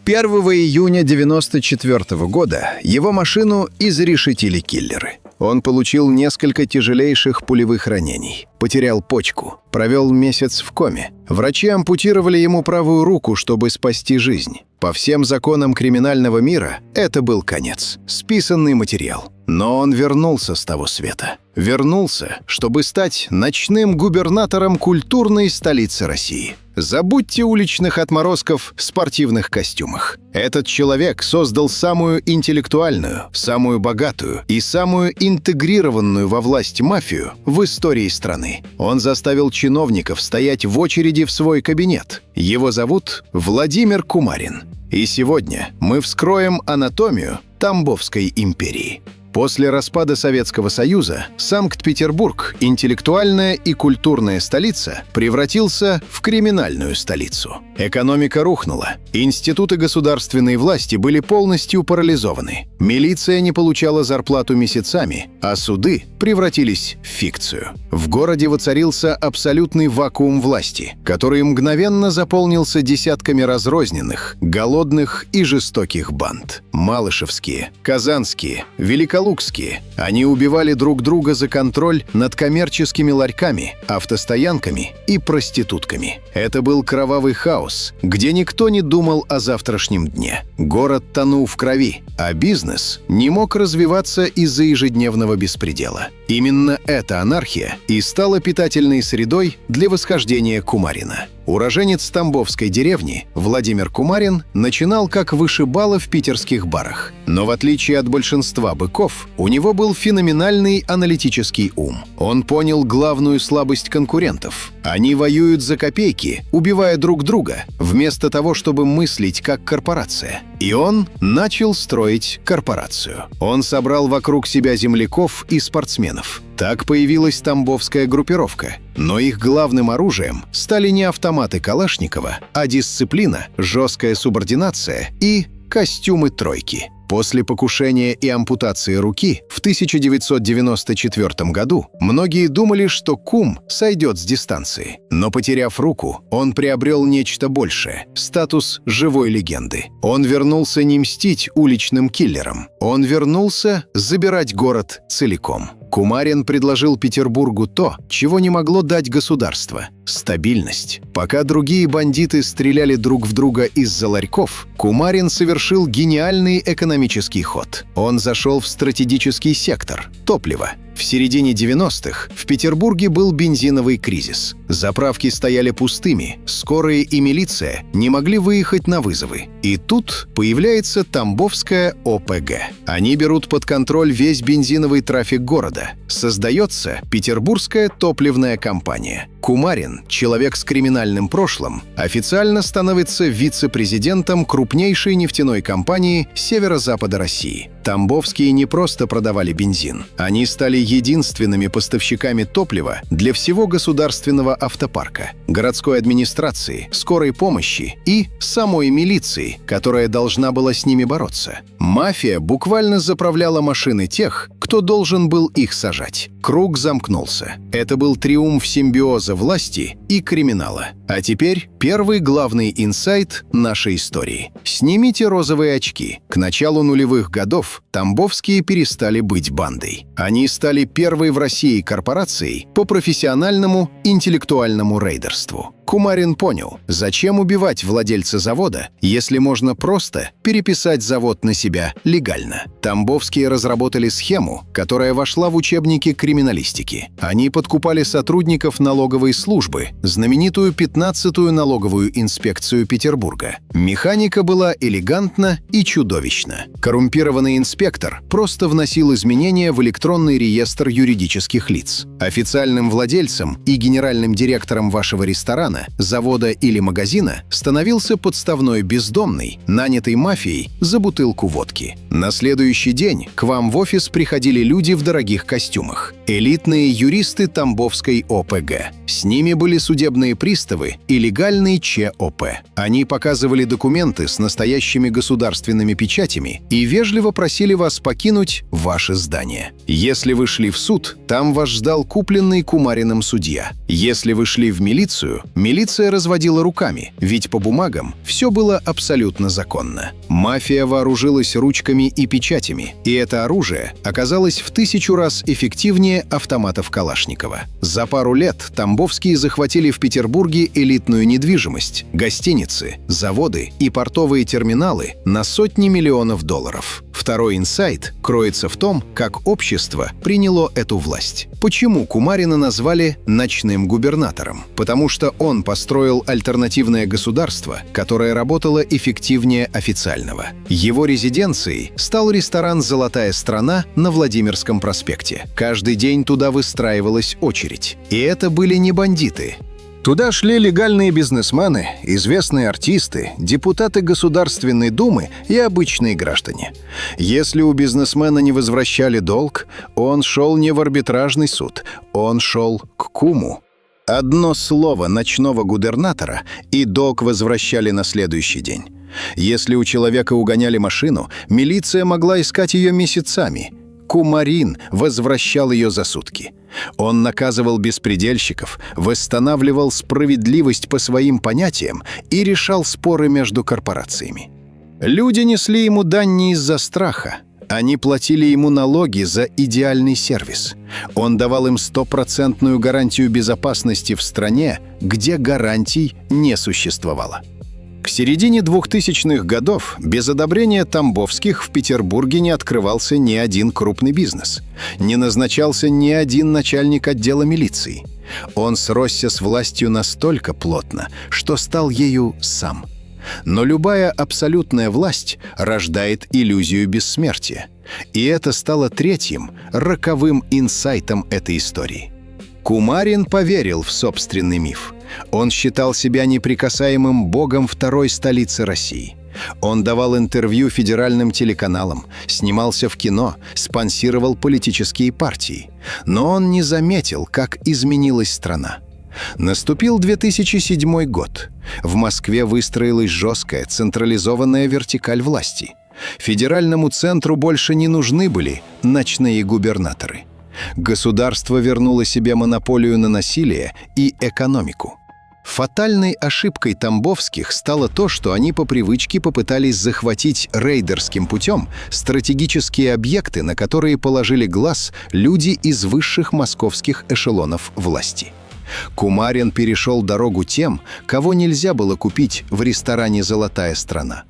1 июня 1994 года его машину изрешетили киллеры. Он получил несколько тяжелейших пулевых ранений, потерял почку, провел месяц в коме. Врачи ампутировали ему правую руку, чтобы спасти жизнь. По всем законам криминального мира это был конец, списанный материал. Но он вернулся с того света. Вернулся, чтобы стать ночным губернатором культурной столицы России. Забудьте уличных отморозков в спортивных костюмах. Этот человек создал самую интеллектуальную, самую богатую и самую интегрированную во власть мафию в истории страны. Он заставил чиновников стоять в очереди в свой кабинет. Его зовут Владимир Кумарин. И сегодня мы вскроем анатомию Тамбовской империи. После распада Советского Союза Санкт-Петербург, интеллектуальная и культурная столица, превратился в криминальную столицу. Экономика рухнула, институты государственной власти были полностью парализованы, милиция не получала зарплату месяцами, а суды превратились в фикцию. В городе воцарился абсолютный вакуум власти, который мгновенно заполнился десятками разрозненных, голодных и жестоких банд. Малышевские, казанские, великолукские. Они убивали друг друга за контроль над коммерческими ларьками, автостоянками и проститутками. Это был кровавый хаос, где никто не думал о завтрашнем дне. Город тонул в крови, а бизнес не мог развиваться из-за ежедневного беспредела. Именно эта анархия и стала питательной средой для восхождения Кумарина. Уроженец Тамбовской деревни Владимир Кумарин начинал как вышибала в питерских барах. Но в отличие от большинства быков, у него был феноменальный аналитический ум. Он понял главную слабость конкурентов. Они воюют за копейки, убивая друг друга, вместо того, чтобы мыслить как корпорация. И он начал строить корпорацию. Он собрал вокруг себя земляков и спортсменов. Так появилась Тамбовская группировка. Но их главным оружием стали не автоматы Калашникова, а дисциплина, жесткая субординация и костюмы тройки. После покушения и ампутации руки в 1994 году многие думали, что Кум сойдет с дистанции. Но потеряв руку, он приобрел нечто большее – статус живой легенды. Он вернулся не мстить уличным киллерам. Он вернулся забирать город целиком. Кумарин предложил Петербургу то, чего не могло дать государство – стабильность. Пока другие бандиты стреляли друг в друга из-за ларьков, Кумарин совершил гениальный экономический ход. Он зашел в стратегический сектор – топливо. В середине 90-х в Петербурге был бензиновый кризис. Заправки стояли пустыми, скорые и милиция не могли выехать на вызовы. И тут появляется Тамбовская ОПГ. Они берут под контроль весь бензиновый трафик города. Создается Петербургская топливная компания. Кумарин, человек с криминальным прошлым, официально становится вице-президентом крупнейшей нефтяной компании северо-запада России. Тамбовские не просто продавали бензин. Они стали единственными поставщиками топлива для всего государственного автопарка, городской администрации, скорой помощи и самой милиции, которая должна была с ними бороться. Мафия буквально заправляла машины тех, кто должен был их сажать. Круг замкнулся. Это был триумф симбиоза власти и криминала. А теперь первый главный инсайт нашей истории. Снимите розовые очки. К началу нулевых годов тамбовские перестали быть бандой. Они стали первой в России корпорацией по профессиональному интеллектуальному рейдерству. Кумарин понял, зачем убивать владельца завода, если можно просто переписать завод на себя легально. Тамбовские разработали схему, которая вошла в учебники криминалистики. Они подкупали сотрудников налоговой службы, знаменитую 15-ю налоговую инспекцию Петербурга. Механика была элегантна и чудовищна. Коррумпированный инспектор просто вносил изменения в электронный реестр юридических лиц. Официальным владельцем и генеральным директором вашего ресторана, завода или магазина становился подставной бездомный, нанятый мафией за бутылку водки. На следующий день к вам в офис приходили люди в дорогих костюмах. Элитные юристы Тамбовской ОПГ. С ними были судебные приставы жертвы и легальный ЧОП. Они показывали документы с настоящими государственными печатями и вежливо просили вас покинуть ваше здание. Если вы шли в суд, там вас ждал купленный Кумариным судья. Если вы шли в милицию, милиция разводила руками, ведь по бумагам все было абсолютно законно. Мафия вооружилась ручками и печатями, и это оружие оказалось в 1000 раз эффективнее автоматов Калашникова. За пару лет Тамбовские захватили в Петербурге элитную недвижимость, гостиницы, заводы и портовые терминалы на сотни миллионов долларов. Второй инсайт кроется в том, как общество приняло эту власть. Почему Кумарина назвали «ночным губернатором»? Потому что он построил альтернативное государство, которое работало эффективнее официального. Его резиденцией стал ресторан «Золотая страна» на Владимирском проспекте. Каждый день туда выстраивалась очередь. И это были не бандиты. Туда шли легальные бизнесмены, известные артисты, депутаты Государственной Думы и обычные граждане. Если у бизнесмена не возвращали долг, он шел не в арбитражный суд, он шел к куму. Одно слово ночного губернатора, и долг возвращали на следующий день. Если у человека угоняли машину, милиция могла искать ее месяцами. Кумарин возвращал ее за сутки. Он наказывал беспредельщиков, восстанавливал справедливость по своим понятиям и решал споры между корпорациями. Люди несли ему дань не из-за страха. Они платили ему налоги за идеальный сервис. Он давал им 100% гарантию безопасности в стране, где гарантий не существовало. К середине 2000-х годов без одобрения Тамбовских в Петербурге не открывался ни один крупный бизнес. Не назначался ни один начальник отдела милиции. Он сросся с властью настолько плотно, что стал ею сам. Но любая абсолютная власть рождает иллюзию бессмертия. И это стало третьим, роковым инсайтом этой истории. Кумарин поверил в собственный миф. Он считал себя неприкасаемым богом второй столицы России. Он давал интервью федеральным телеканалам, снимался в кино, спонсировал политические партии. Но он не заметил, как изменилась страна. Наступил 2007 год. В Москве выстроилась жесткая, централизованная вертикаль власти. Федеральному центру больше не нужны были ночные губернаторы. Государство вернуло себе монополию на насилие и экономику. Фатальной ошибкой Тамбовских стало то, что они по привычке попытались захватить рейдерским путем стратегические объекты, на которые положили глаз люди из высших московских эшелонов власти. Кумарин перешел дорогу тем, кого нельзя было купить в ресторане «Золотая страна».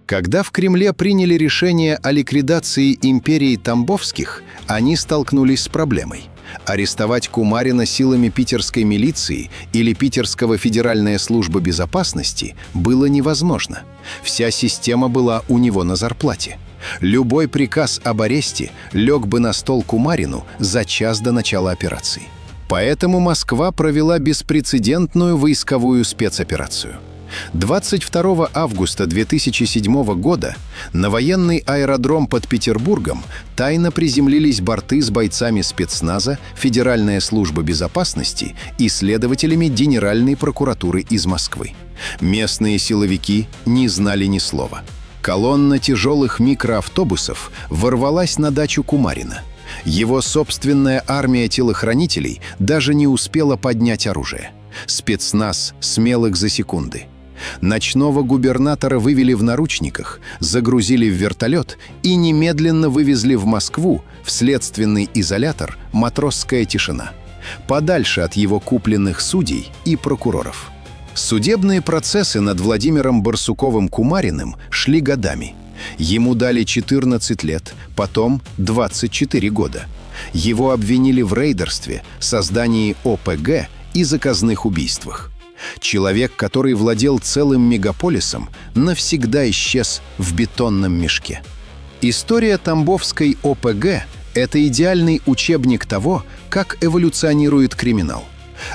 Когда в Кремле приняли решение о ликвидации империи Тамбовских, они столкнулись с проблемой. Арестовать Кумарина силами питерской милиции или Питерского федеральная служба безопасности было невозможно. Вся система была у него на зарплате. Любой приказ об аресте лег бы на стол Кумарину за час до начала операции. Поэтому Москва провела беспрецедентную войсковую спецоперацию. 22 августа 2007 года на военный аэродром под Петербургом тайно приземлились борты с бойцами спецназа, Федеральная служба безопасности и следователями Генеральной прокуратуры из Москвы. Местные силовики не знали ни слова. Колонна тяжелых микроавтобусов ворвалась на дачу Кумарина. Его собственная армия телохранителей даже не успела поднять оружие. Спецназ смел их за секунды. Ночного губернатора вывели в наручниках, загрузили в вертолет и немедленно вывезли в Москву, в следственный изолятор «Матросская тишина», подальше от его купленных судей и прокуроров. Судебные процессы над Владимиром Барсуковым-Кумариным шли годами. Ему дали 14 лет, потом 24 года. Его обвинили в рейдерстве, создании ОПГ и заказных убийствах. Человек, который владел целым мегаполисом, навсегда исчез в бетонном мешке. История Тамбовской ОПГ – это идеальный учебник того, как эволюционирует криминал.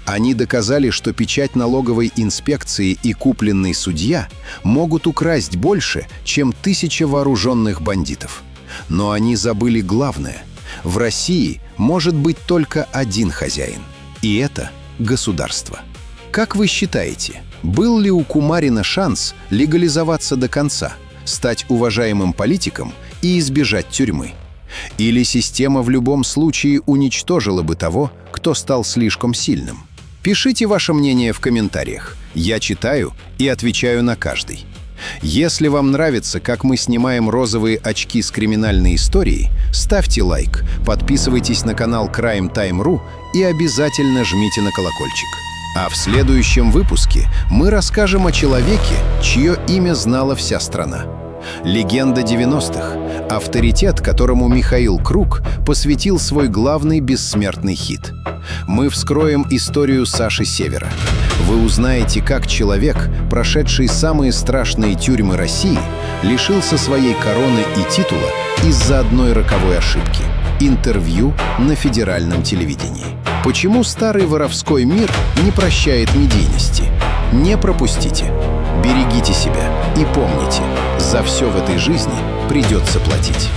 Они доказали, что печать налоговой инспекции и купленный судья могут украсть больше, чем 1000 вооруженных бандитов. Но они забыли главное – в России может быть только один хозяин, и это государство. Как вы считаете, был ли у Кумарина шанс легализоваться до конца, стать уважаемым политиком и избежать тюрьмы? Или система в любом случае уничтожила бы того, кто стал слишком сильным? Пишите ваше мнение в комментариях. Я читаю и отвечаю на каждый. Если вам нравится, как мы снимаем розовые очки с криминальной историей, ставьте лайк, подписывайтесь на канал Crime Time.ru и обязательно жмите на колокольчик. А в следующем выпуске мы расскажем о человеке, чье имя знала вся страна. Легенда 90-х, авторитет, которому Михаил Круг посвятил свой главный бессмертный хит. Мы вскроем историю Саши Севера. Вы узнаете, как человек, прошедший самые страшные тюрьмы России, лишился своей короны и титула из-за одной роковой ошибки – интервью на федеральном телевидении. Почему старый воровской мир не прощает медийности? Не пропустите. Берегите себя и помните, за все в этой жизни придется платить.